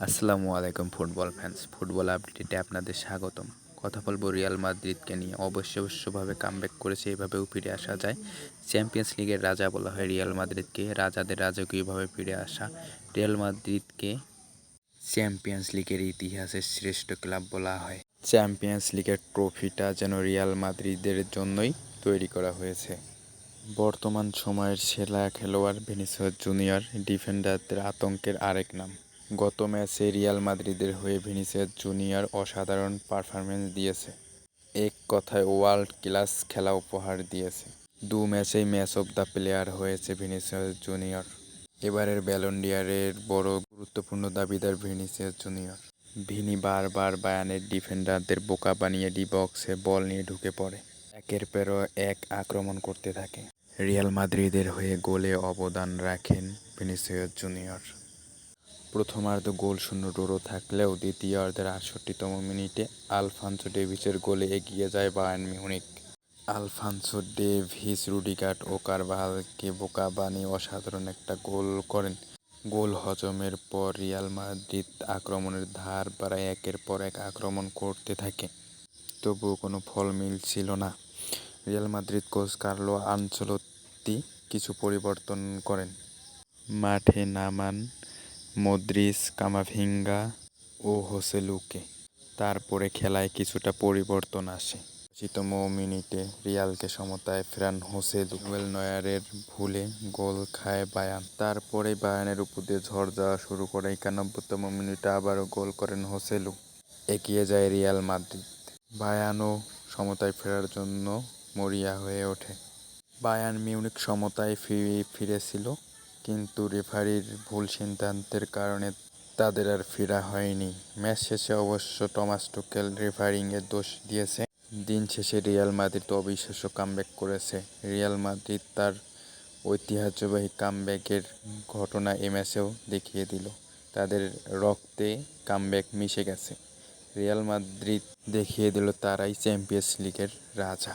আসসালামু আলাইকুম football fans, football আপডেটে আপনাদের স্বাগতম। কথা বলবো রিয়াল মাদ্রিদকে নিয়ে। অবশ্যভাবে কামব্যাক করেছে, এভাবেও ফিরে আসা যায়। চ্যাম্পিয়ন্স লিগের রাজা বলা হয় রিয়াল মাদ্রিদকে, রাজাদের রাজকীয়ভাবে ফিরে আসা। রিয়াল মাদ্রিদকে চ্যাম্পিয়ন্স লিগের ইতিহাসের শ্রেষ্ঠ ক্লাব বলা হয়। চ্যাম্পিয়ন্স লিগের ট্রফিটা যেন রিয়াল মাদ্রিদের জন্যই তৈরি করা হয়েছে। বর্তমান সময়ের সেরা খেলোয়াড় ভিনিসিয়াস জুনিয়র, ডিফেন্ডারদের আতঙ্কের আরেক নাম। গত ম্যাচে রিয়াল মাদ্রিদের হয়ে ভিনিসিয়াস জুনিয়র অসাধারণ পারফরম্যান্স দিয়েছে। এক কথায় ওয়ার্ল্ড ক্লাস খেলা উপহার দিয়েছে। 2 ম্যাচেই ম্যাচ অব দ্য প্লেয়ার হয়েছে ভিনিসিয়াস জুনিয়র। এবারের ব্যালন ডি'অরের বড় গুরুত্বপূর্ণ দাবিদার ভিনিসিয়াস জুনিয়র। ভিনি বারবার বায়ার্নের ডিফেন্ডারদের বোকা বানিয়ে ডি বক্সে বল নিয়ে ঢুকে পড়ে। একের পর এক আক্রমণ করতে থাকে। রিয়াল মাদ্রিদের হয়ে গোলে অবদান রাখেন ভিনিসিয়াস জুনিয়র। প্রথমার্ধ গোলশূন্য ড্র থাকলেও দ্বিতীয়ার্ধের ৬৮তম মিনিটে আলফানসো ডেভিসের গোলে এগিয়ে যায় Bayern Munich. Alfonso Davies Rudiger ও কারভাহালকে বোকা বানিয়ে অসাধারণ একটা গোল করেন। গোল হজমের পর রিয়াল মাদ্রিদ আক্রমণের ধার বাড়ায় একের পর এক আক্রমণ করতে থাকে। তবুও কোনো ফল মিলছিল না। Real Madrid coach Carlo Ancelotti কিছু পরিবর্তন করেন। মাঠে নামান মদ্রিচ, কামাভিঙ্গা ও হোসেলুকে। তারপরে খেলায় কিছুটা পরিবর্তন আসে। ৮০তম মিনিটে রিয়ালকে সমতায় ফেরান হোসেলু। ম্যানুয়েল নয়্যারের ভুলে গোল খায় বায়ার্ন। তারপরেই বায়ার্নের উপর দিয়ে ঝড় যাওয়া শুরু করে। ৯১তম মিনিটে আবারও গোল করেন হোসেলু। এগিয়ে যায় রিয়াল মাদ্রিদ। বায়ার্নও সমতায় ফেরার জন্য মরিয়া হয়ে ওঠে। বায়ার্ন মিউনিখ সমতায় ফিরেছিল, কিন্তু রেফারির ভুল সিদ্ধান্তের কারণে তাদের আর ফেরা হয়নি। ম্যাচ শেষে অবশ্য টমাস টুখেল রেফারিংয়ের দোষ দিয়েছে। দিন শেষে রিয়াল মাদ্রিদ অবিশ্বাস্য কামব্যাক করেছে। রিয়াল মাদ্রিদ তার ঐতিহ্যবাহী কামব্যাকের ঘটনা এ ম্যাচেও দেখিয়ে দিল। তাদের রক্তে কামব্যাক মিশে গেছে। রিয়াল মাদ্রিদ দেখিয়ে দিল তারাই চ্যাম্পিয়ন্স লিগের রাজা।